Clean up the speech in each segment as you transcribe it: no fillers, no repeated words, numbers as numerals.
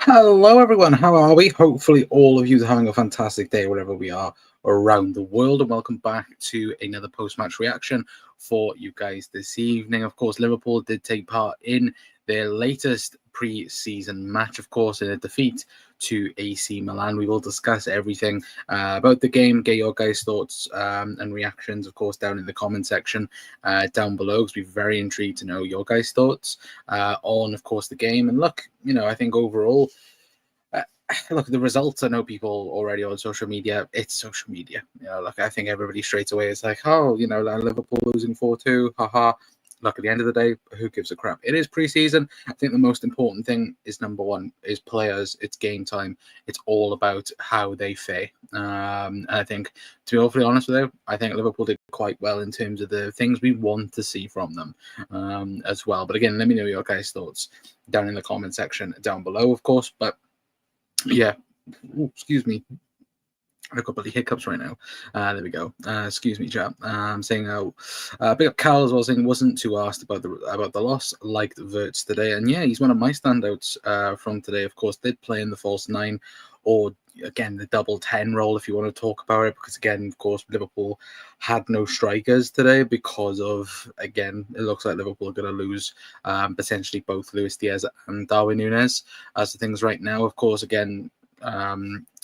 Hello, everyone. How are we? Hopefully, all of you are having a fantastic day wherever we are around the world. And welcome back to another post-match reaction for you guys this evening. Of course, Liverpool did take part in their latest pre-season match, of course, in a defeat to AC Milan. We will discuss everything about the game, get your guys' thoughts and reactions, of course, down in the comment section down below, because we're very intrigued to know your guys' thoughts on, of course, the game. And look, I think overall, uh, look, the results. I know people already on social media. It's social media. Like I think everybody straight away is like, oh, like Liverpool losing 4-2, haha. Look, at the end of the day, who gives a crap? It is preseason. I think the most important thing is number one is players. It's game time. It's all about how they fare. And I think, to be awfully honest with you, I think Liverpool did quite well in terms of the things we want to see from them as well. But again, let me know your guys' thoughts down in the comment section down below, of course. But yeah. Ooh, excuse me. I've got a couple of hiccups right now. There we go. Excuse me, chap. Saying big up Cal as well, saying wasn't too asked about the loss. Liked Verts today, and yeah, he's one of my standouts from today. Of course, did play in the false nine, or again the double 10 role if you want to talk about it, because again, of course, Liverpool had no strikers today because of, again, it looks like Liverpool are going to lose potentially both Luis Diaz and Darwin Núñez as the things right now. Of course, again.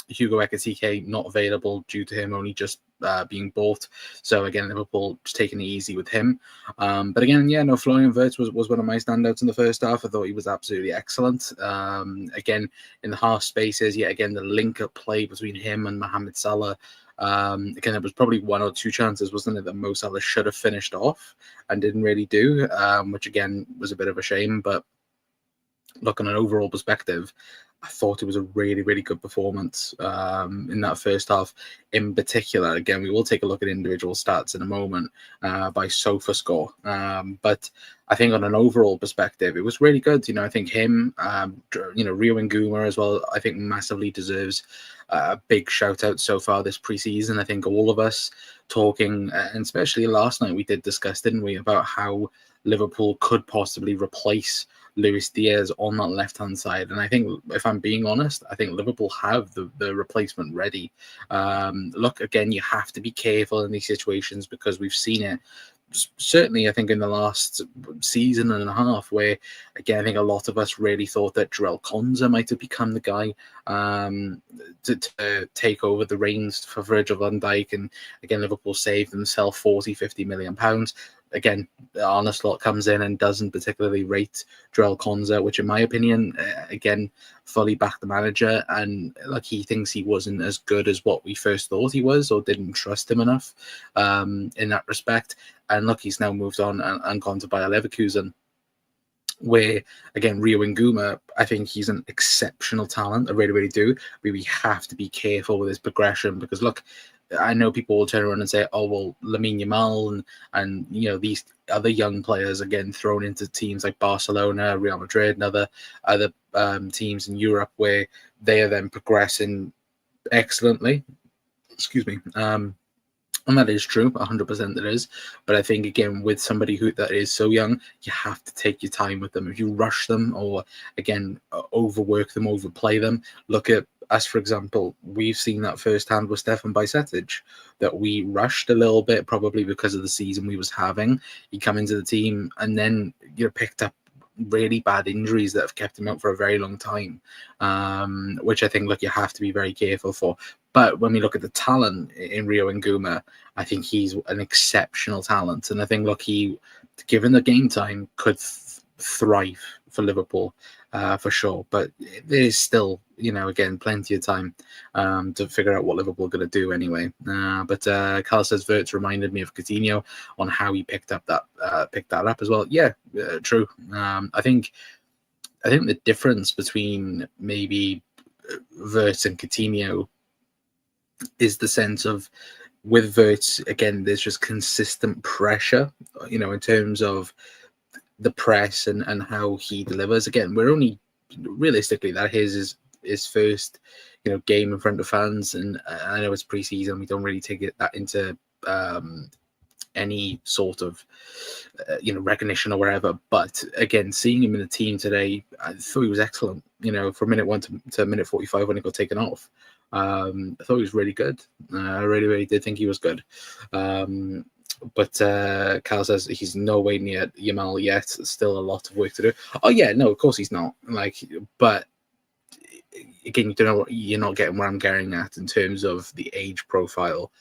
Hugo Ekitike not available due to him only just being bought. So again, Liverpool just taking it easy with him. But again, yeah, no, Florian Wirtz was one of my standouts in the first half. I thought he was absolutely excellent. Again, in the half spaces, yet again, the link-up play between him and Mohamed Salah. Again, there was probably one or two chances, wasn't it, that Mo Salah should have finished off and didn't really do, which again was a bit of a shame. But look, on an overall perspective, I thought it was a really, really good performance in that first half. In particular, again, we will take a look at individual stats in a moment by SofaScore. But I think on an overall perspective, it was really good. I think him, Rio Nguma as well, I think massively deserves a big shout out so far this preseason. I think all of us talking, and especially last night, we did discuss, didn't we, about how Liverpool could possibly replace Luis Diaz on that left-hand side. And I think, if I'm being honest, I think Liverpool have the replacement ready. Look, again, you have to be careful in these situations because we've seen it certainly, I think, in the last season and a half, where, again, I think a lot of us really thought that Jarell Konsa might have become the guy to take over the reins for Virgil van Dijk. And again, Liverpool saved themselves 40-50 million pounds. Again, Arne Slot comes in and doesn't particularly rate Jarell Konsa, which, in my opinion, again, fully back the manager, and like he thinks he wasn't as good as what we first thought he was, or didn't trust him enough in that respect. And look, he's now moved on and gone to Bayer Leverkusen, where, again, Rio Nguma, I think he's an exceptional talent. I really, really do. But we have to be careful with his progression because, look, I know people will turn around and say, oh, well, Lamine Yamal and these other young players, again, thrown into teams like Barcelona, Real Madrid, and other teams in Europe where they are then progressing excellently. Excuse me. And that is true, 100% it is. But I think, again, with somebody that is so young, you have to take your time with them. If you rush them or, again, overwork them, overplay them, look at us, for example, we've seen that firsthand with Stefan Bajcetic, that we rushed a little bit, probably because of the season we was having. He come into the team and then picked up really bad injuries that have kept him out for a very long time, which I think, look, you have to be very careful for. But when we look at the talent in Rio Nguma, I think he's an exceptional talent. And I think, look, he, given the game time, could thrive for Liverpool for sure. But there is still, again, plenty of time to figure out what Liverpool are going to do anyway. But Carl says Wirtz reminded me of Coutinho on how he picked that up as well. Yeah, true. I think the difference between maybe Wirtz and Coutinho is the sense of, with Wirtz, again, there's just consistent pressure, in terms of the press and how he delivers. Again, we're only realistically that his first game in front of fans, and I know it's preseason, we don't really take that into any sort of recognition or whatever. But again, seeing him in the team today, I thought he was excellent. From minute 1 to minute 45 when he got taken off, I thought he was really good. I really, really did think he was good. But Cal says he's no way near Yamal yet. Still a lot of work to do. Oh yeah, no, of course he's not. But again, you're not getting where I'm getting at in terms of the age profile.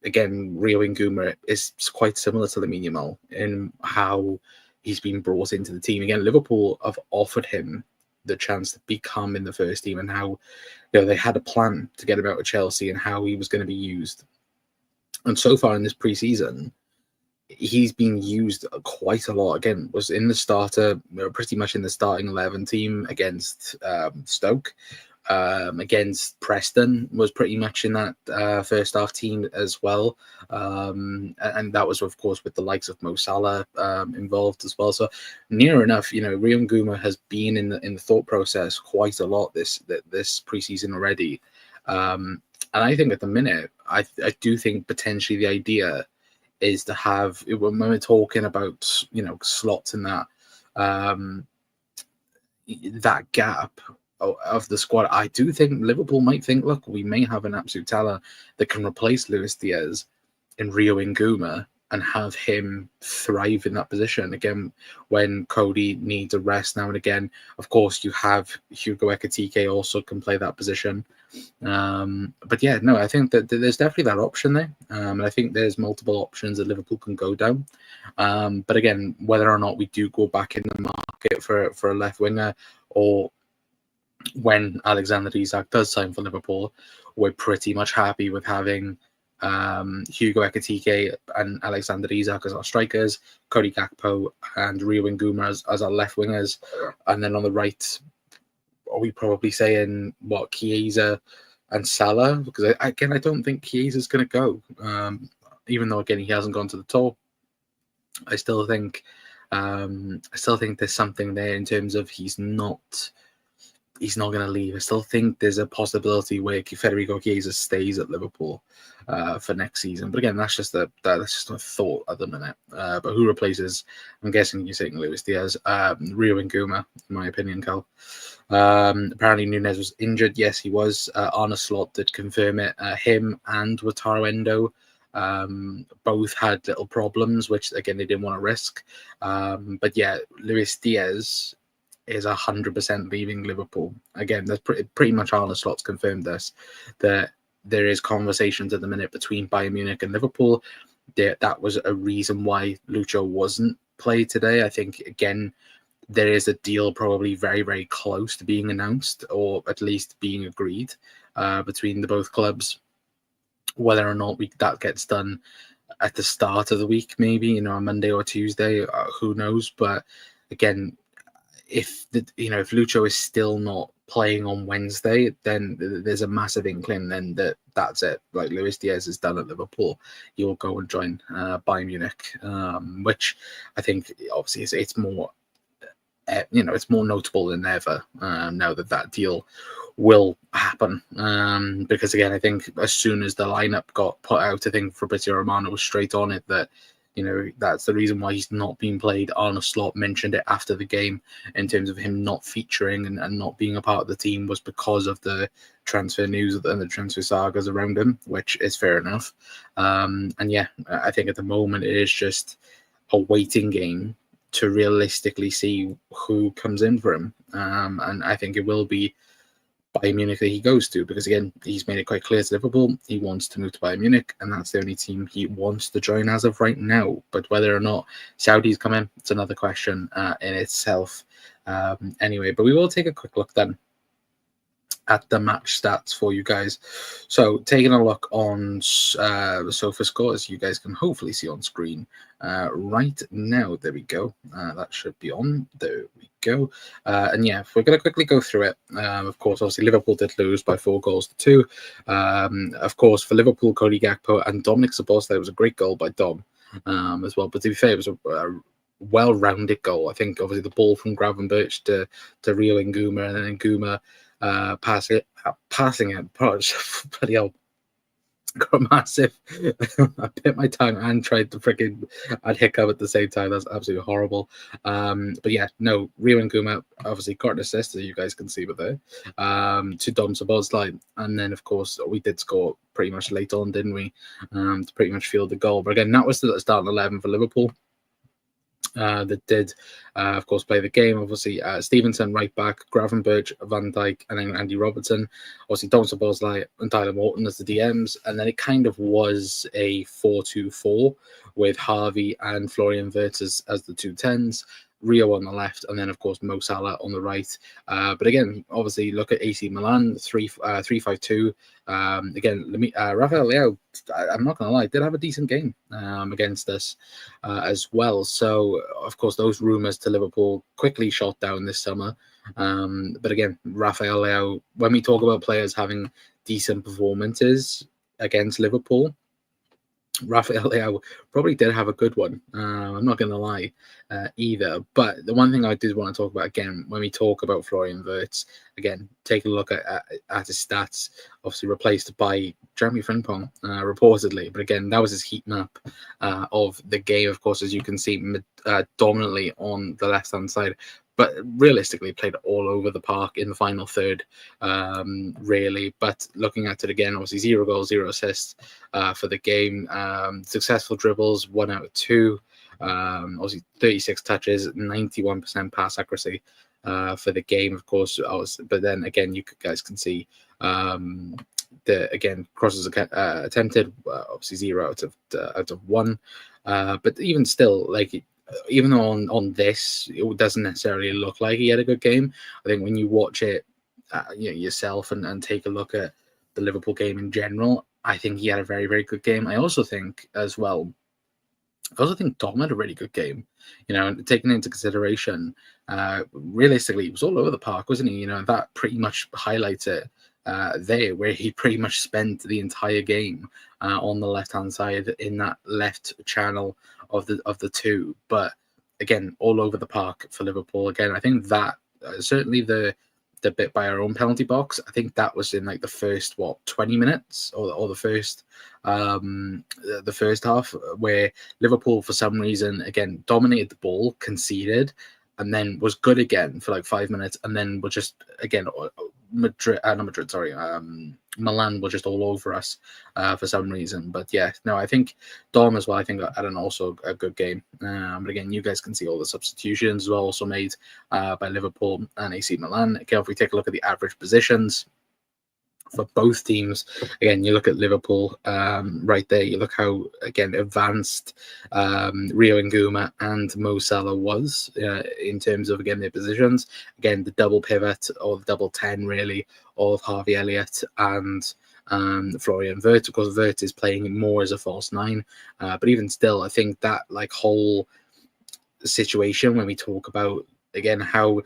Again, Rio Nguma is quite similar to Lamine Yamal in how he's been brought into the team. Again, Liverpool have offered him the chance to become in the first team, and how they had a plan to get him out of Chelsea and how he was going to be used. And so far in this pre-season, he's been used quite a lot. Again, was in the starter, pretty much in the starting 11 team against Stoke. Against Preston, was pretty much in that first half team as well. And that was, of course, with the likes of Mo Salah involved as well. So near enough, Rio Nguma has been in the thought process quite a lot this preseason already. And I think at the minute, I do think potentially the idea is to have, when we're talking about, slots in that, that gap of the squad, I do think Liverpool might think, look, we may have an absolute talent that can replace Luis Diaz in Rio Nguma and have him thrive in that position. Again, when Cody needs a rest now and again, of course, you have Hugo Ekitike also can play that position. But yeah, no, I think that there's definitely that option there. And I think there's multiple options that Liverpool can go down. But again, whether or not we do go back in the market for a left winger, or when Alexander Isak does sign for Liverpool, we're pretty much happy with having Hugo Ekitike and Alexander Isak as our strikers, Cody Gakpo and Rio Nguma as our left wingers, and then on the right, are we probably saying Chiesa and Salah? Because I don't think Chiesa's going to go, even though again he hasn't gone to the tour. I still think there's something there in terms of he's not going to leave. I still think there's a possibility where Federico Chiesa stays at Liverpool for next season. But again, that's just a thought at the minute. But who replaces? I'm guessing you're saying Luis Diaz, Rio Nguma, in my opinion, Cal. Apparently Nunez was injured. Yes, he was. Arne Slot did confirm it. Him and Wataru Endo both had little problems, which again they didn't want to risk. But yeah, Luis Diaz is 100% leaving Liverpool. Again, that's pretty much Arne Slot's confirmed this, that there is conversations at the minute between Bayern Munich and Liverpool. That was a reason why Lucho wasn't played today. I think, again, there is a deal probably very, very close to being announced, or at least being agreed between the both clubs. Whether or not that gets done at the start of the week, maybe, on Monday or Tuesday, who knows? But again, if Lucho is still not playing on Wednesday, then there's a massive inkling then that's it. Like, Luis Diaz is done at Liverpool. He'll go and join Bayern Munich, which I think obviously it's more, it's more notable than ever now that deal will happen. Because again, I think as soon as the lineup got put out, I think Fabrizio Romano was straight on it that, that's the reason why he's not being played. Arne Slot mentioned it after the game in terms of him not featuring and not being a part of the team was because of the transfer news and the transfer sagas around him, which is fair enough. And yeah, I think at the moment it is just a waiting game to realistically see who comes in for him. And I think it will be Bayern Munich that he goes to, because again, he's made it quite clear to Liverpool he wants to move to Bayern Munich, and that's the only team he wants to join as of right now. But whether or not Saudis come in, it's another question in itself. Anyway, but we will take a quick look then at the match stats for you guys. So taking a look on the sofa score, as you guys can hopefully see on screen right now. There we go. That should be on. There we go. And yeah, if we're going to quickly go through it, of course, obviously Liverpool did lose by 4-2. Of course, for Liverpool, Cody Gakpo and Dominic Szoboszlai, was a great goal by Dom as well. But to be fair, it was a well-rounded goal. I think obviously the ball from Gravenberch to Rio Nguma, and then Nguma passing it, bloody hell, got a massive. I bit my tongue and tried to freaking. I'd hiccup at the same time. That's absolutely horrible. But yeah, no, Rio and Guma obviously got an assist, as you guys can see, but there. To Dom Szoboszlai, and then of course we did score pretty much late on, didn't we? To pretty much field the goal. But again, that was the starting 11 for Liverpool. That did, of course, play the game. Obviously, Stevenson right back, Gravenberch, Van Dijk, and then Andy Robertson. Obviously, Dom Szoboszlai and Tyler Morton as the DMs. And then it kind of was a 4-2-4 with Harvey and Florian Wirtz as the two tens. Rio on the left, and then of course Mo Salah on the right. But again, obviously look at AC Milan 3-5-2. Again, Rafael Leao, I'm not gonna lie, did have a decent game against us as well. So of course those rumours to Liverpool quickly shot down this summer. But again, Rafael Leao, when we talk about players having decent performances against Liverpool, Rafael Leao probably did have a good one. I'm not going to lie either. But the one thing I did want to talk about again, when we talk about Florian Wirtz, again, take a look at his stats. Obviously replaced by Jeremy Frimpong, reportedly. But again, that was his heat map of the game. Of course, as you can see, dominantly on the left-hand side. But realistically played all over the park in the final third, really. But looking at it again, obviously 0 goals, 0 assists for the game. Successful dribbles, 1 out of 2. Obviously 36 touches, 91% pass accuracy for the game, of course. But then again, you guys can see the crosses attempted, obviously 0 out of 1. But even still, like, even though on this it doesn't necessarily look like he had a good game, I think when you watch it yourself and take a look at the Liverpool game in general, I think he had a very, very good game. I also think as well, Dom had a really good game, taking into consideration, realistically, he was all over the park, wasn't he? That pretty much highlights it there, where he pretty much spent the entire game on the left-hand side in that left channel of the two. But again, all over the park for Liverpool. Again, I think that certainly the bit by our own penalty box, I think that was in like the first 20 minutes or the first half, where Liverpool for some reason again dominated the ball, conceded, and then was good again for like 5 minutes, and then were just again Milan were just all over us for some reason. But yeah, no, I think Dom as well, I think had also a good game. But again, you guys can see all the substitutions were also made by Liverpool and AC Milan. Again, if we take a look at the average positions for both teams, again, you look at Liverpool right there, you look how, again, advanced Rio Nguma and Mo Salah was in terms of, again, their positions. Again, the double pivot or the double 10, really, of Harvey Elliott and Florian Wirtz. Of course, Wirtz is playing more as a false 9. But even still, I think that whole situation, when we talk about, again, how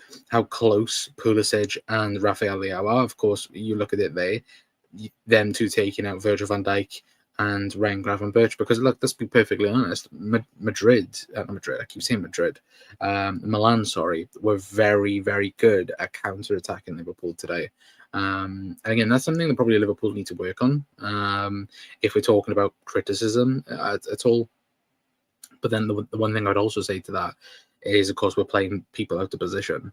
close Pulisic and Rafael Leao are. Of course, you look at it there, them two taking out Virgil van Dijk and Ryan Gravenberch, because look, let's be perfectly honest, Milan, sorry, were very, very good at counter-attacking Liverpool today. And again, that's something that probably Liverpool need to work on if we're talking about criticism at all. But then the one thing I'd also say to that is, of course, we're playing people out of position.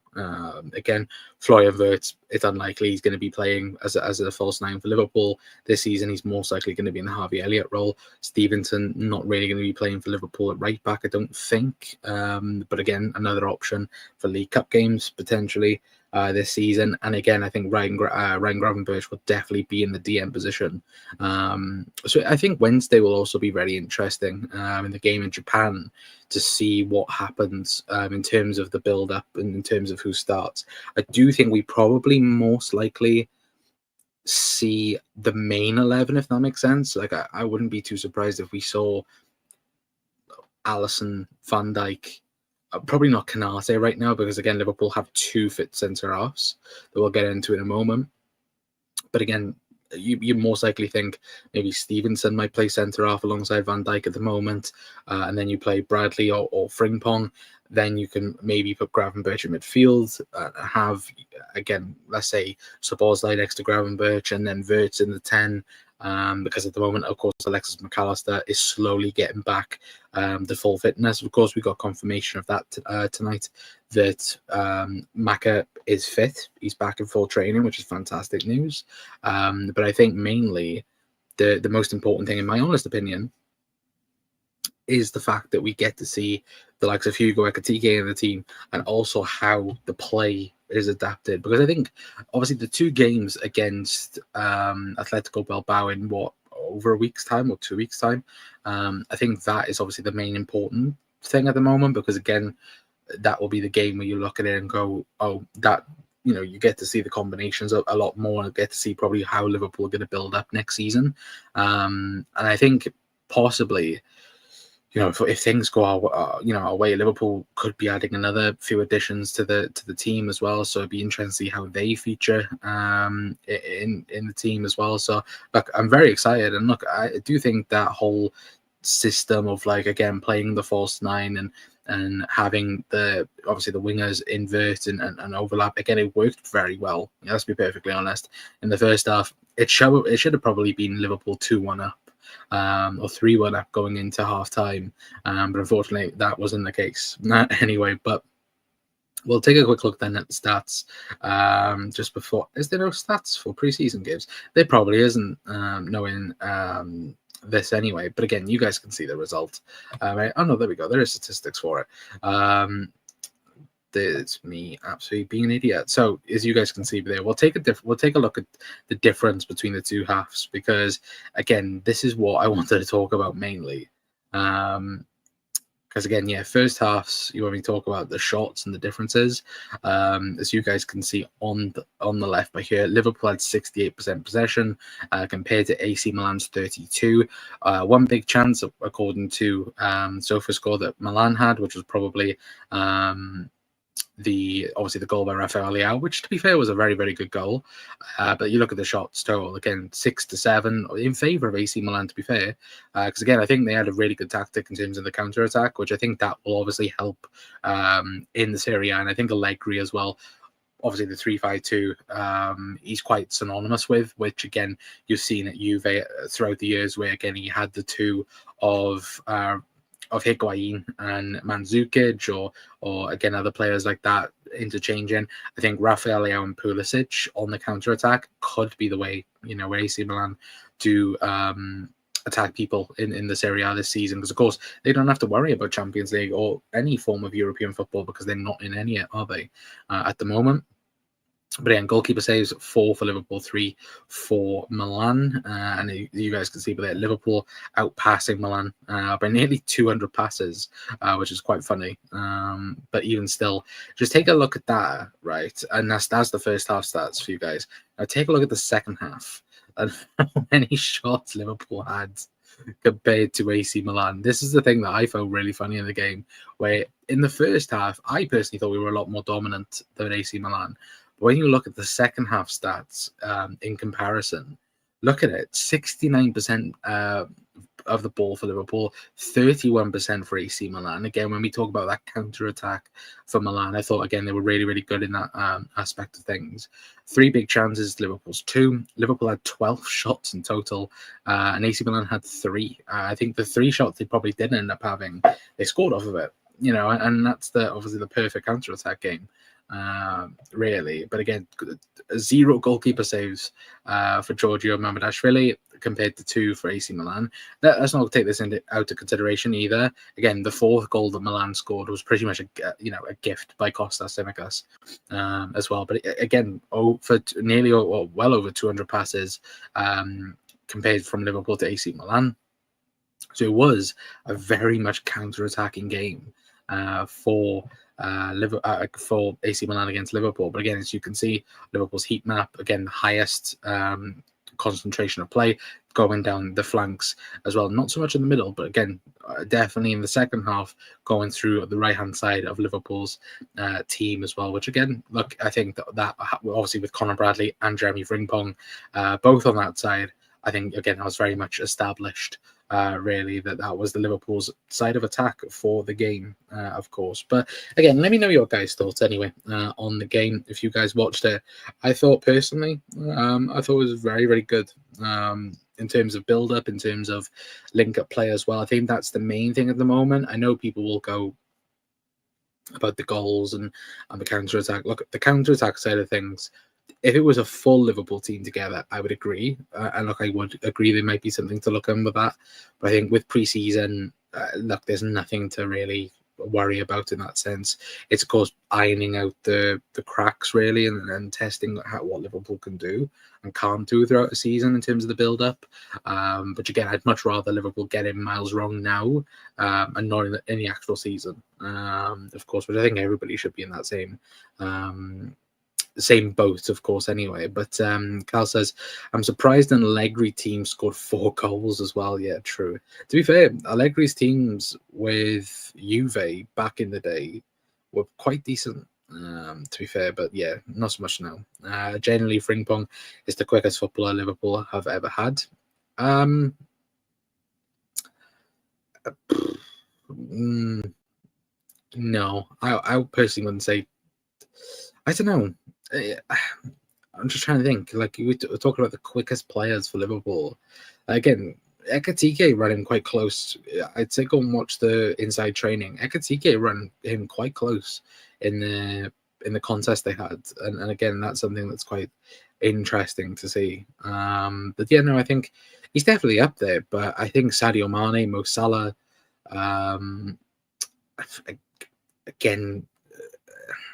Again, Florian Wirtz, it's unlikely he's going to be playing as a false 9 for Liverpool this season. He's most likely going to be in the Harvey Elliott role. Stevenson, not really going to be playing for Liverpool at right back, I don't think. But again, another option for League Cup games, potentially, this season. And again, I think Ryan Gravenberch will definitely be in the DM position. So I think Wednesday will also be very interesting in the game in Japan to see what happens in terms of the build-up and in terms of who starts. I do think we probably most likely see the main 11, if that makes sense. Like, I wouldn't be too surprised if we saw Alisson, Van Dijk, probably not Canate right now, because again, Liverpool have 2 fit centre-halves that we'll get into in a moment. But again, you most likely think maybe Stevenson might play centre-half alongside Van Dijk at the moment, and then you play Bradley or Frimpong. Then you can maybe put Gravenberch in midfield, have, again, let's say Szoboszlai next to Gravenberch, and then Wirtz in the 10, because at the moment, of course, Alexis McAllister is slowly getting back to full fitness. Of course, we got confirmation of that tonight that Maka is fit. He's back in full training, which is fantastic news. But I think mainly the most important thing, in my honest opinion, is the fact that we get to see the likes of Hugo Ekitike in the team, and also how the play is adapted. Because I think, obviously, the two games against Atletico Bilbao in over a week's time or 2 weeks' time, I think that is obviously the main important thing at the moment. Because again, that will be the game where you look at it and go, oh, that, you get to see the combinations a lot more, and get to see probably how Liverpool are going to build up next season. And I think possibly, if things go our way, Liverpool could be adding another few additions to the team as well. So it'd be interesting to see how they feature in the team as well. So look, I'm very excited, and look, I do think that whole system of, like, again, playing the false nine and having obviously the wingers invert and overlap, again, it worked very well. Let's be perfectly honest. In the first half, it should have probably been Liverpool 2-1 up. Or 3-1 up going into half time, but unfortunately that wasn't the case anyway. But we'll take a quick look then at the stats just before. Is there no stats for preseason games? There probably isn't, knowing this anyway. But again, you guys can see the result. Right? Oh no, there we go. There are statistics for it. It's me absolutely being an idiot. So as you guys can see there, we'll take a look at the difference between the two halves, because again, this is what I wanted to talk about mainly. Because again, first halves, you want me to talk about the shots and the differences. As you guys can see on the left by here, Liverpool had 68% possession compared to AC Milan's 32%. One big chance, according to SofaScore, that Milan had, which was probably the goal by Rafael Leao, which, to be fair, was a very, very good goal. But you look at the shots total, again, 6-7 in favour of AC Milan, to be fair. Because again, I think they had a really good tactic in terms of the counter attack, which I think that will obviously help in the Serie A. And I think Allegri as well. Obviously, the 3-5-2 he's quite synonymous with, which again you've seen at Juve throughout the years, where again he had the two of Higuain and Mandzukic, or again other players like that interchanging. I think Rafael Leao and Pulisic on the counter attack could be the way, where AC Milan do attack people in the Serie A this season, because of course they don't have to worry about Champions League or any form of European football, because they're not in any, are they, at the moment. But again, goalkeeper saves 4 for Liverpool, 3 for Milan. And you guys can see there, Liverpool outpassing Milan by nearly 200 passes, which is quite funny. But even still, just take a look at that, right? And that's the first half stats for you guys. Now take a look at the second half and how many shots Liverpool had compared to AC Milan. This is the thing that I found really funny in the game, where in the first half, I personally thought we were a lot more dominant than AC Milan. When you look at the second half stats in comparison, look at it, 69% of the ball for Liverpool, 31% for AC Milan. Again, when we talk about that counter-attack for Milan, I thought, again, they were really, really good in that aspect of things. 3 big chances, Liverpool's 2. Liverpool had 12 shots in total, and AC Milan had 3. I think the 3 shots they probably didn't end up having, they scored off of it, and that's obviously the perfect counter-attack game. Really, but again, 0 goalkeeper saves for Giorgio Mamardashvili compared to 2 for AC Milan. Let's not take this out of consideration either. Again, the 4th goal that Milan scored was pretty much a gift by Kostas Tsimikas as well. But again, for nearly well over 200 passes compared from Liverpool to AC Milan. So it was a very much counter-attacking game for AC Milan against Liverpool. But again, as you can see, Liverpool's heat map, again, the highest concentration of play going down the flanks as well. Not so much in the middle, but again, definitely in the second half, going through the right-hand side of Liverpool's team as well, which again, look, I think that obviously with Conor Bradley and Jeremy Frimpong both on that side, I think, again, that was very much established, really, that was the Liverpool's side of attack for the game, of course. But again, let me know your guys' thoughts anyway on the game. If you guys watched it, I thought personally, I thought it was very, very good. in terms of build-up, in terms of link-up play as well. I think that's the main thing at the moment. I know people will go about the goals and the counter-attack. Look, the counter-attack side of things, if it was a full Liverpool team together, I would agree. And look, I would agree there might be something to look on with that. But I think with pre-season, look, there's nothing to really worry about in that sense. It's of course ironing out the cracks really, and testing what Liverpool can do and can't do throughout the season in terms of the build-up. But again, I'd much rather Liverpool get in miles wrong now and not in the actual season. Of course, which I think everybody should be in that same boat, of course, anyway. But Carl says, I'm surprised an Allegri team scored 4 goals as well. Yeah, true. To be fair, Allegri's teams with Juve back in the day were quite decent, to be fair. But yeah, not so much now. Generally, Frimpong is the quickest footballer Liverpool have ever had. No, I personally wouldn't say. I don't know. I'm just trying to think. Like we're talking about the quickest players for Liverpool. Again, Ekatike ran him quite close. I'd say go and watch the inside training. Ekatike ran him quite close in the contest they had, and again, that's something that's quite interesting to see. But yeah, no, I think he's definitely up there. But I think Sadio Mane, Mo Salah, again.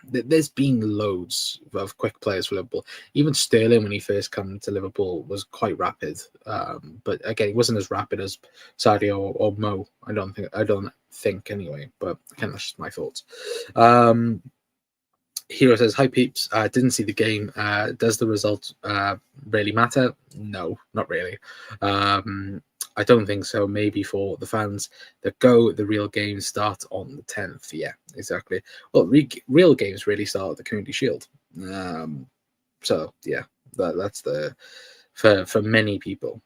There's been loads of quick players for Liverpool. Even Sterling, when he first came to Liverpool, was quite rapid. But again, he wasn't as rapid as Sadio or Mo. I don't think anyway. But again, that's just my thoughts. Hero says, "Hi peeps. Didn't see the game. Does the result really matter? No, not really. I don't think so. Maybe for the fans that go, the real games start on the 10th. Yeah, exactly. Well, real games really start at the Community Shield. So yeah, that's the for many people.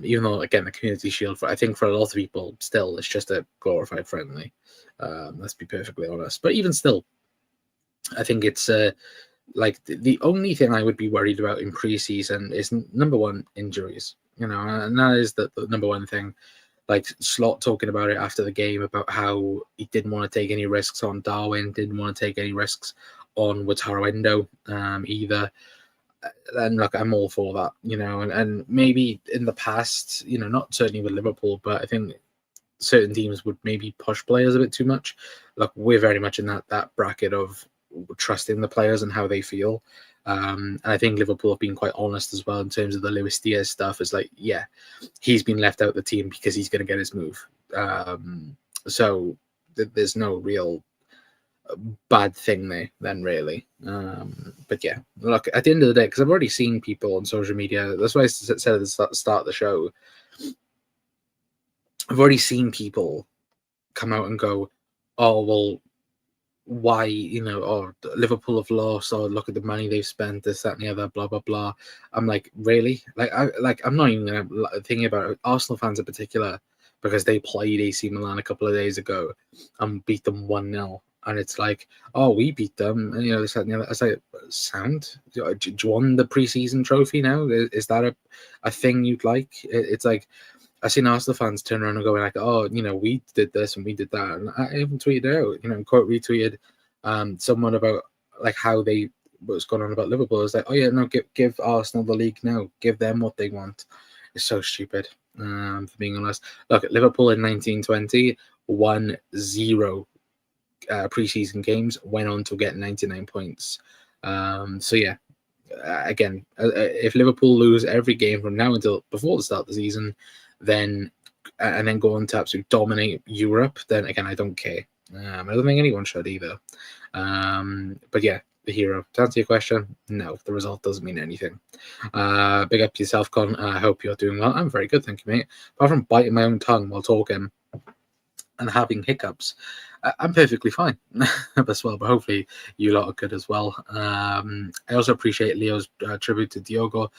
Even though again the Community Shield, I think for a lot of people, still it's just a glorified friendly. Let's be perfectly honest. But even still, I think it's like the only thing I would be worried about in pre-season is number one, injuries. And that is the number one thing. Like Slot talking about it after the game about how he didn't want to take any risks on Darwin, didn't want to take any risks on Wataru Endo either. And look, I'm all for that, and maybe in the past, not certainly with Liverpool, but I think certain teams would maybe push players a bit too much. Look, we're very much in that bracket of trusting the players and how they feel. And I think Liverpool have been quite honest as well in terms of the Luis Diaz stuff. It's like, yeah, he's been left out of the team because he's going to get his move. So there's no real bad thing there then, really. But yeah, look, at the end of the day, because I've already seen people on social media, that's why I said at the start of the show, I've already seen people come out and go, oh, well, why, Liverpool have lost, or look at the money they've spent, this, that, and the other, blah, blah, blah. I'm like, really? I'm not even thinking about it. Arsenal fans in particular, because they played AC Milan a couple of days ago and beat them 1-0. And it's like, oh, we beat them. And, this, that, and the other. It's like, sound? Do you want the pre-season trophy now? Is that a thing you'd like? It's like, I've seen Arsenal fans turn around and go like, oh, we did this and we did that. And I even tweeted out, quote retweeted someone about like how they was going on about Liverpool. It's like, oh yeah, no, give Arsenal the league now. Give them what they want. It's so stupid, for being honest. Look, Liverpool in 1920 won 0 preseason games, went on to get 99 points. So yeah, again, if Liverpool lose every game from now until before the start of the season, then go on to absolutely dominate Europe, then again, I don't care. I don't think anyone should either. But yeah, the hero. To answer your question, no, the result doesn't mean anything. Big up to yourself, Con. I hope you're doing well. I'm very good, thank you, mate. Apart from biting my own tongue while talking and having hiccups, I'm perfectly fine as well, but hopefully you lot are good as well. I also appreciate Leo's tribute to Diogo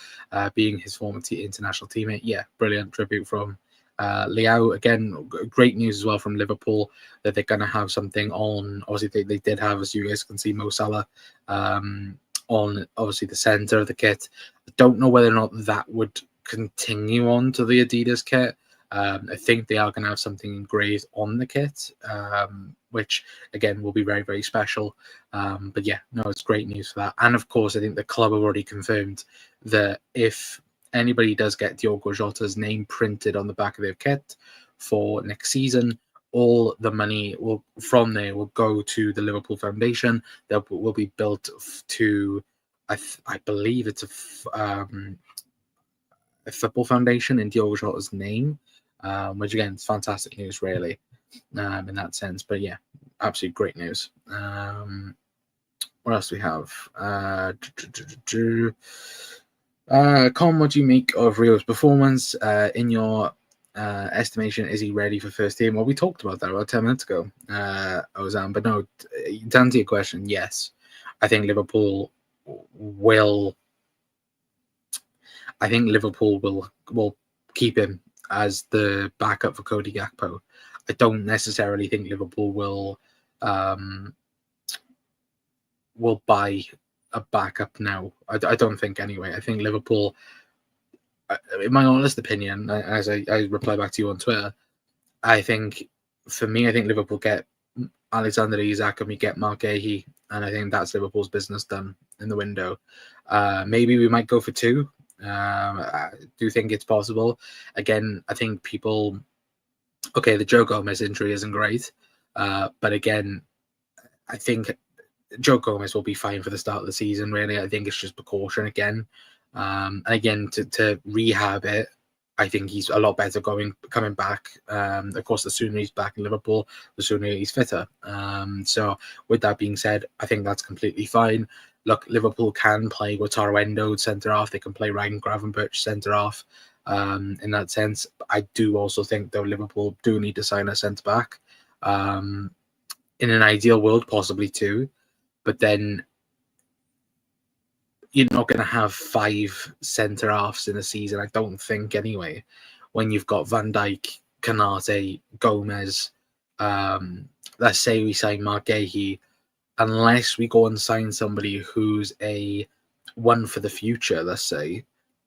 being his former international teammate. Yeah, brilliant tribute from Leo. Again, great news as well from Liverpool that they're going to have something on. Obviously, they did have, as you guys can see, Mo Salah on obviously the centre of the kit. I don't know whether or not that would continue on to the Adidas kit. I think they are going to have something engraved on the kit, which again will be very, very special. But yeah, no, it's great news for that. And of course, I think the club have already confirmed that if anybody does get Diogo Jota's name printed on the back of their kit for next season, all the money from there will go to the Liverpool Foundation. That will be built to, I believe it's a football foundation in Diogo Jota's name, which again is fantastic news, really, in that sense. But yeah, absolutely great news. What else do we have? Con, what do you make of Rio's performance? In your estimation, is he ready for first team? Well, we talked about that about 10 minutes ago, Ozan. But no, to answer your question, yes, I think Liverpool will keep him as the backup for Cody Gakpo. I don't necessarily think Liverpool will buy a backup now. I don't think anyway. I think Liverpool, in my honest opinion, as I reply back to you on Twitter, I think Liverpool get Alexander Isak and we get Mark Gahey, and I think that's Liverpool's business done in the window. Maybe we might go for two. I do think it's possible. Again, I think the Joe Gomez injury isn't great, but again, I think Joe Gomez will be fine for the start of the season. Really, I think it's just precaution again. And again, to rehab it, I think he's a lot better coming back. Of course, the sooner he's back in Liverpool, the sooner he's fitter. So with that being said, I think that's completely fine. Look, Liverpool can play Wataru Endo centre half. They can play Ryan Gravenberch centre half. In that sense, I do also think though Liverpool do need to sign a centre back. In an ideal world, possibly two, but then you're not going to have 5 centre halves in a season, I don't think, anyway. When you've got Van Dijk, Kanate, Gomez, let's say we sign Mark Gahey, unless we go and sign somebody who's a one for the future, let's say,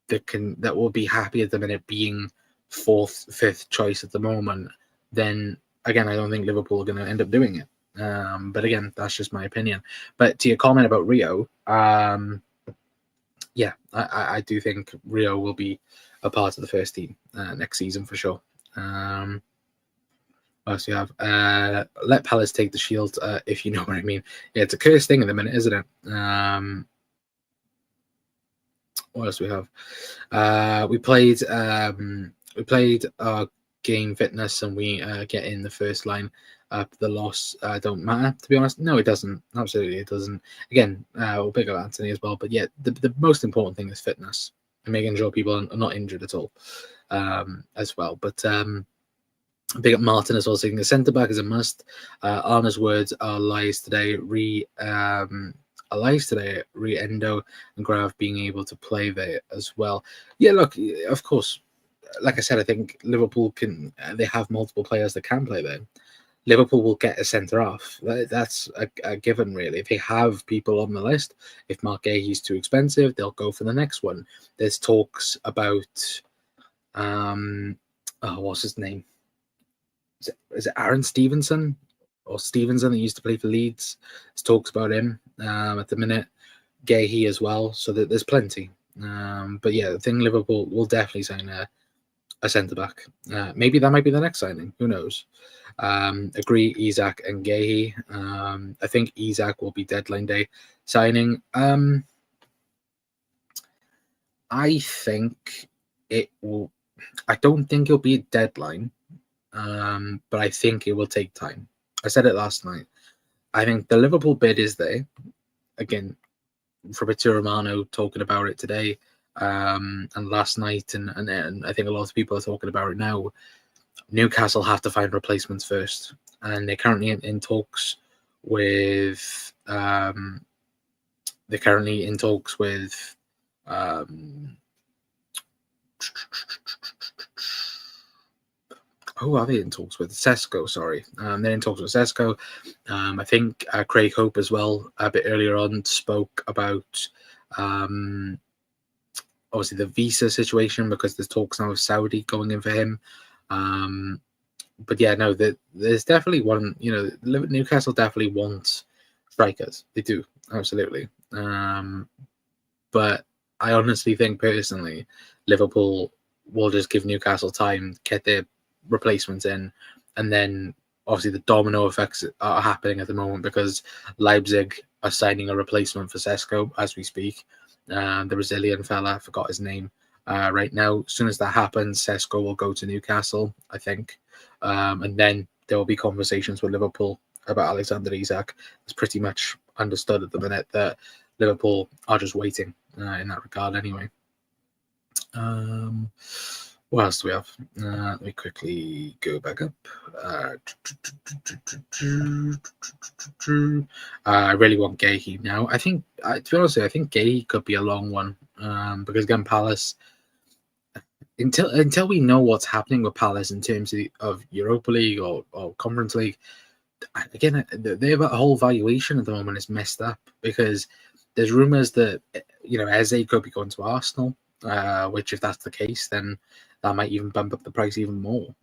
that will be happy at the minute being 4th, 5th choice at the moment, then again, I don't think Liverpool are going to end up doing it. But again, that's just my opinion. But to your comment about Rio, yeah, I do think Rio will be a part of the first team next season for sure. What else do we have? Let Palace take the shield, if you know what I mean. Yeah, it's a cursed thing at the minute, isn't it? What else do we have? We played our game fitness and we get in the first line. The loss don't matter, to be honest. No, it doesn't. Absolutely, it doesn't. Again, we'll pick up Anthony as well. But yeah, the most important thing is fitness and making sure people are not injured at all as well. But big up Martin as well, saying the centre back is a must. Arna's words are lies today. Endo and Grav being able to play there as well. Yeah, look, of course, like I said, I think Liverpool they have multiple players that can play there. Liverpool will get a centre half. That's a given, really. If they have people on the list, if Mark Gahey's too expensive, they'll go for the next one. There's talks about, what's his name? Is it Aaron Stevenson or Stevenson that used to play for Leeds? There's talks about him at the minute. Gahey as well. So that there's plenty. But yeah, I think Liverpool will definitely sign a centre back. Maybe that might be the next signing. Who knows? Agree, Isak and Gahey. I think Isak will be deadline day signing. I think it will. I don't think it'll be a deadline, but I think it will take time. I said it last night. I think the Liverpool bid is there. Again, Fabrizio Romano talking about it today and last night, and I think a lot of people are talking about it now. Newcastle have to find replacements first, and they're currently in talks with. They're currently in talks with. Who are they in talks with? Sesko, sorry. They're in talks with Sesko. I think Craig Hope as well, a bit earlier on, spoke about obviously the visa situation, because there's talks now of Saudi going in for him. But yeah, no, there's definitely one. Newcastle definitely wants strikers. They do, absolutely. But I honestly think, personally, Liverpool will just give Newcastle time, get their replacements in, and then obviously the domino effects are happening at the moment because Leipzig are signing a replacement for Sesko as we speak. The Brazilian fella, I forgot his name. Right now, as soon as that happens, Sesko will go to Newcastle, I think. And then there will be conversations with Liverpool about Alexander Isak. It's pretty much understood at the minute that Liverpool are just waiting in that regard anyway. What else do we have? Let me quickly go back up. I really want Gahey now. I think, to be honest, I think Gahey could be a long one because again, Palace. Until we know what's happening with Palace in terms of Europa League or Conference League, again, their whole valuation at the moment is messed up because there's rumours that Eze could be going to Arsenal, which if that's the case, then that might even bump up the price even more,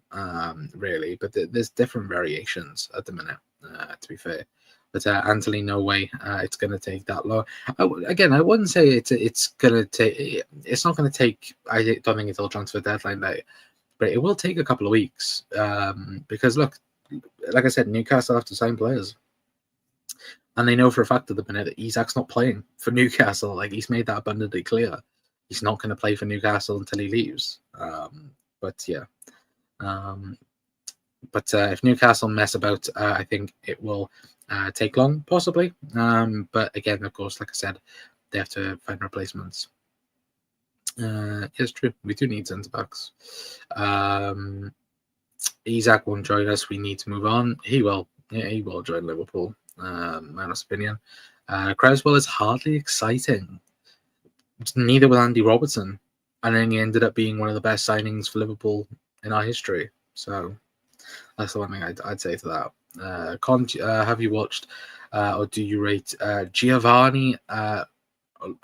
really. But there's different variations at the minute, to be fair. But Anthony, no way, it's going to take that long. I wouldn't say it's going to take. It's not going to take. I don't think it's all transfer deadline day, but it will take a couple of weeks because look, like I said, Newcastle have to sign players. And they know for a fact at the minute that Isak's not playing for Newcastle. Like, he's made that abundantly clear. He's not going to play for Newcastle until he leaves. But if Newcastle mess about, I think it will take long, possibly. But again, of course, like I said, they have to find replacements. It's true. We do need centre-backs. Isak won't join us. We need to move on. He will. Yeah, he will join Liverpool. My honest opinion. Creswell is hardly exciting. Neither was Andy Robertson. And then he ended up being one of the best signings for Liverpool in our history. So that's the one thing I'd say to that. Have you watched or do you rate Giovanni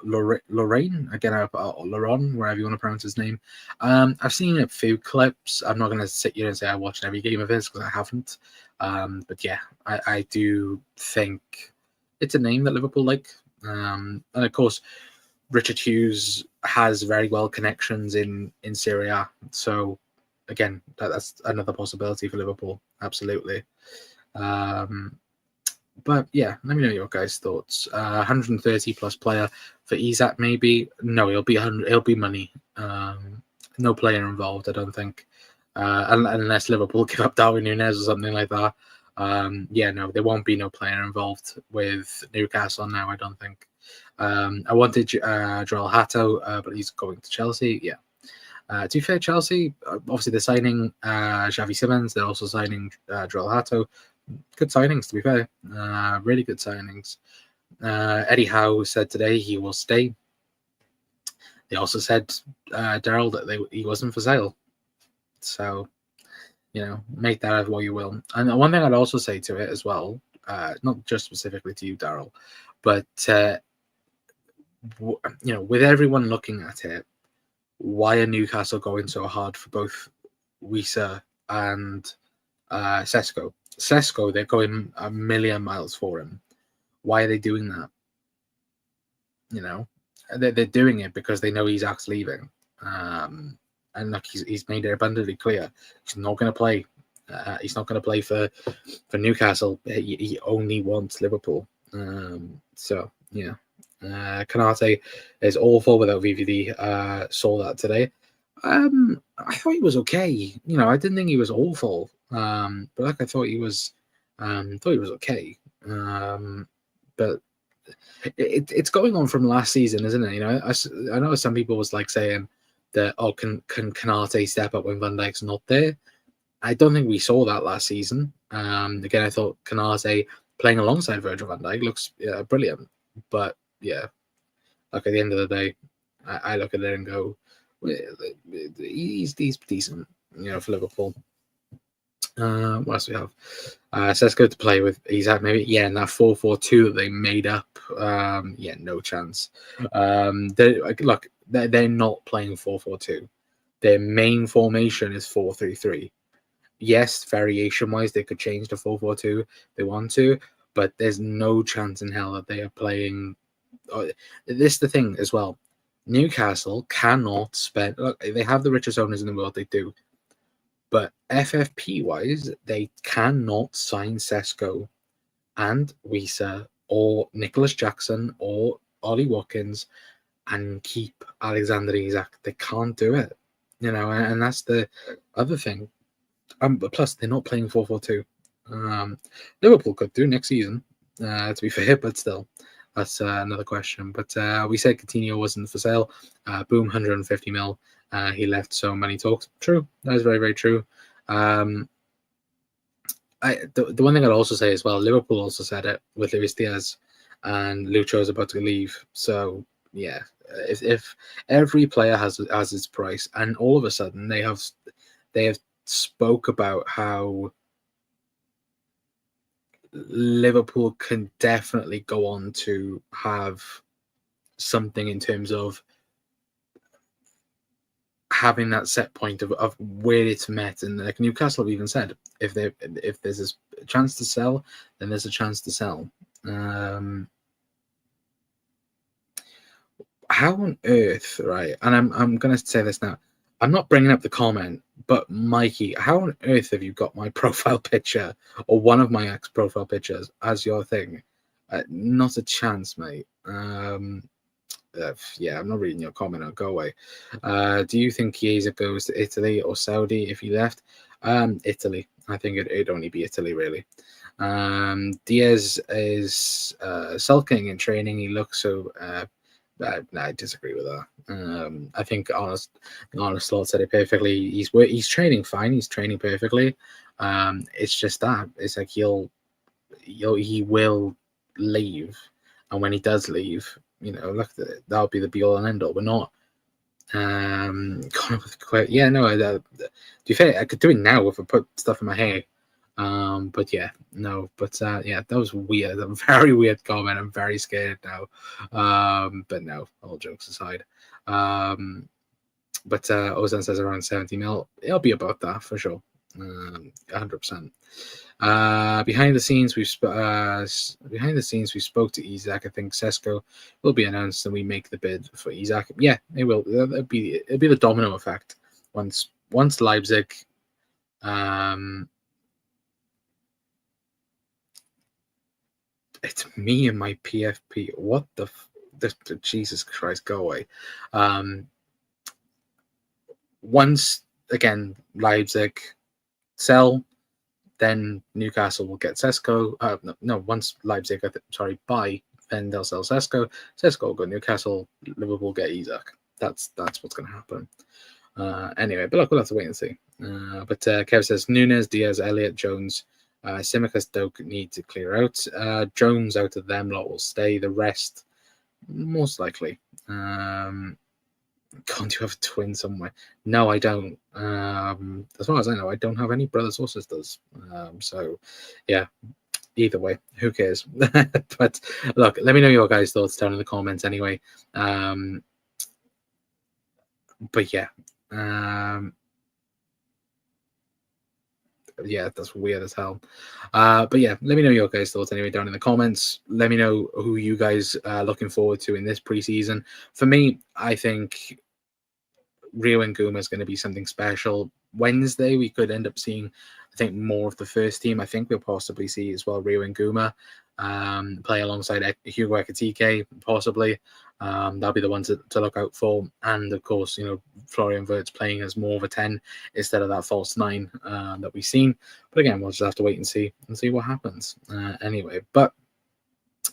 Lorraine, again, Laurent, wherever you want to pronounce his name? I've seen a few clips. I'm not going to sit here and say I watched every game of his because I haven't. But yeah, I do think it's a name that Liverpool like. And of course, Richard Hughes has very well connections in Serie A. So again, that's another possibility for Liverpool. Absolutely. But yeah, let me know your guys' thoughts. 130 plus player for Isak, maybe. No, it'll be 100. It'll be money. No player involved, I don't think, unless Liverpool give up Darwin Núñez or something like that. Yeah, no, there won't be no player involved with Newcastle now, I don't think. I wanted Joel Hatto, but he's going to Chelsea. Yeah. To be fair, Chelsea, obviously they're signing Xavi Simons. They're also signing Joel Hatto. Good signings, to be fair. Really good signings. Eddie Howe said today he will stay. They also said, Daryl, that he wasn't for sale. So, make that of what you will. And one thing I'd also say to it as well, not just specifically to you, Daryl, but, with everyone looking at it, why are Newcastle going so hard for both Wissa and Sesko? Sesko, they're going a million miles for him. Why are they doing that? They're doing it because they know Isak's leaving. And look, he's made it abundantly clear he's not going to play. He's not going to play for Newcastle. He only wants Liverpool. So yeah, Kanate is awful without VVD. Saw that today. I thought he was okay. I didn't think he was awful. But like I thought he was okay. But it's going on from last season, isn't it? I know some people was like saying that, can Kanate step up when Van Dijk's not there? I don't think we saw that last season. Again, I thought Kanate playing alongside Virgil van Dijk looks brilliant. But yeah, like at the end of the day, I look at it and go, he's decent, for Liverpool. What else do we have? Sesko to play with Isak, maybe. Yeah, and that 4-4-2 that they made up. Yeah, no chance. Look, they're not playing 4-4-2. Their main formation is 4-3-3. Yes, variation-wise, they could change to 4-4-2 if they want to, but there's no chance in hell that they are playing. This is the thing as well. Newcastle cannot spend. Look, they have the richest owners in the world. They do, but FFP-wise, they cannot sign Sesko and Wisa or Nicholas Jackson or Ollie Watkins and keep Alexander Isak. They can't do it, and that's the other thing. But plus, they're not playing 4-4-2. Liverpool could do next season, to be fair, but still, that's another question. But we said Coutinho wasn't for sale. Boom, 150 mil. He left so many talks. True, that is very, very true. The one thing I'd also say as well, Liverpool also said it with Luis Diaz, and Lucho is about to leave. So yeah, if every player has its price, and all of a sudden they have spoke about how Liverpool can definitely go on to have something in terms of having that set point of where it's met. And like Newcastle have even said, if there's a chance to sell, then there's a chance to sell. How on earth, right? And I'm going to say this now. I'm not bringing up the comment, but Mikey, how on earth have you got my profile picture or one of my ex-profile pictures as your thing? Not a chance, mate. Yeah, I'm not reading your comment. I'll go away. Do you think Chiesa goes to Italy or Saudi if he left? Italy. I think it'd only be Italy, really. Diaz is sulking in training. He looks so... I disagree with that. I think honest Slot said it perfectly. He's training fine. He's training perfectly. It's just that it's like he will leave, and when he does leave, look, that'll be the be all and end all. We're not. Yeah, no. To be fair, I could do it now if I put stuff in my hair. But yeah, no, but yeah, that was weird. A very weird comment. I'm very scared now. But no, all jokes aside. But Ozan says around 70 mil. It'll be about that for sure. 100%. Behind the scenes, we spoke to Isak. I think Sesko will be announced, and we make the bid for Isak. Yeah, it will. It'll be the domino effect once Leipzig. It's me and my PFP. What the Jesus Christ, go away. Once again, Leipzig sell, then Newcastle will get Sesko. No, once Leipzig, buy, then they'll sell Sesko. Sesko will go Newcastle. Liverpool get Isak. That's what's going to happen. Anyway, but look, we'll have to wait and see. But Kev says Nunes, Diaz, Elliott, Jones. Tsimikas don't need to clear out. Jones out of them lot will stay. The rest, most likely. Can't you have a twin somewhere? No, I don't. As far as I know, I don't have any brothers or sisters. So, yeah. Either way, who cares? But look, let me know your guys' thoughts down in the comments anyway. But yeah. Yeah, that's weird as hell. But yeah, let me know your guys' thoughts anyway down in the comments. Let me know who you guys are looking forward to in this preseason. For me, I think Rio and Guma is going to be something special. Wednesday, we could end up seeing, I think, more of the first team. I think we'll possibly see as well Rio and Guma play alongside Hugo Ekitike, possibly. That'll be the one to look out for. And of course, Florian Wirtz playing as more of a 10 instead of that false 9 that we've seen. But again, we'll just have to wait and see what happens. Anyway, but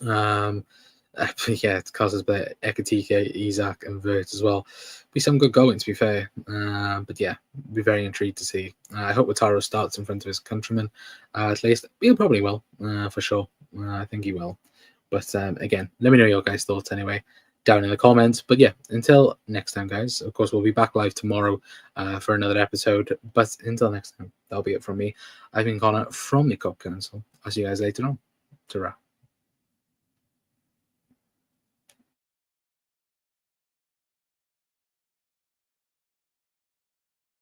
yeah, it causes Ekitike, Isak, and Wirtz as well. Be some good going, to be fair. But yeah, be very intrigued to see. I hope Wataru starts in front of his countrymen. At least he probably will, for sure. I think he will. But again, let me know your guys' thoughts anyway down in the comments. But yeah, until next time, guys. Of course, we'll be back live tomorrow for another episode. But until next time, that'll be it from me. I've been Connor from the Cop Council. I'll see you guys later on. Ta-ra.